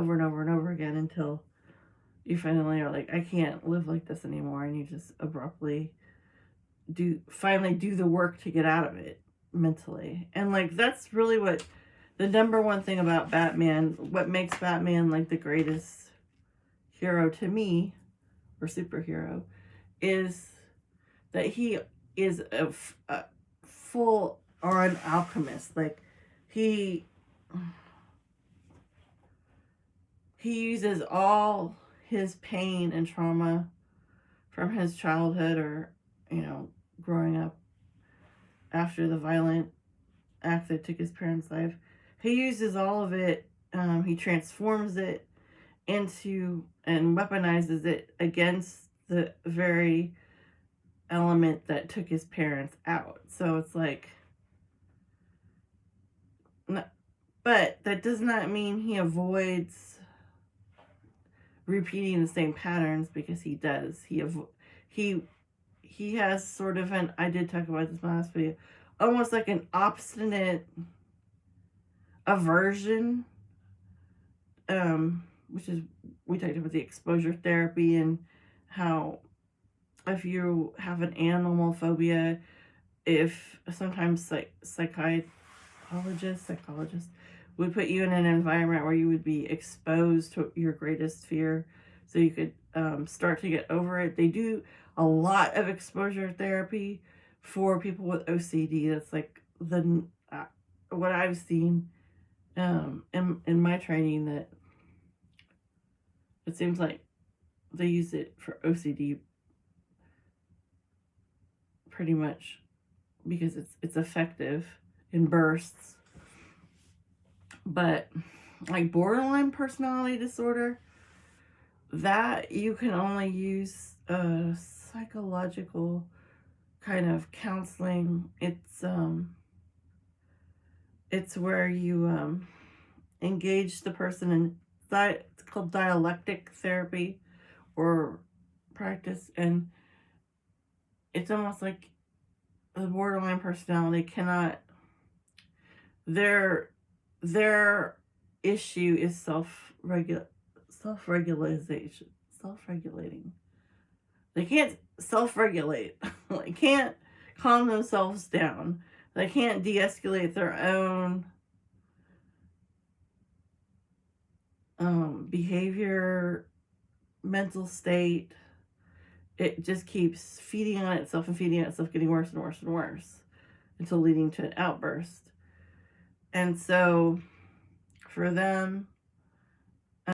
over and over and over again until you finally are like, I can't live like this anymore, and you just abruptly finally do the work to get out of it mentally. And like that's really what the number one thing about Batman, what makes Batman like the greatest hero to me, or superhero, is that he is a full on alchemist. Like he uses all his pain and trauma from his childhood, or growing up after the violent act that took his parents' life. He uses all of it. He transforms it into and weaponizes it against the very element that took his parents out. So it's like, but that does not mean he avoids repeating the same patterns, because he does. He has sort of an, I did talk about this in my last video, almost like an obstinate aversion, which is, we talked about the exposure therapy and how if you have an animal phobia, if sometimes psychologists would put you in an environment where you would be exposed to your greatest fear so you could start to get over it. They do a lot of exposure therapy for people with OCD. That's like the what I've seen in my training, that it seems like they use it for OCD pretty much because it's effective in bursts. But like borderline personality disorder, that you can only use psychological kind of counseling. It's where you engage the person in it's called dialectic therapy or practice, and it's almost like the borderline personality cannot, their issue is self-regulating. They can't self-regulate. They can't calm themselves down. They can't de-escalate their own behavior, mental state. It just keeps feeding on itself and feeding on itself, getting worse and worse and worse until leading to an outburst. And so for them,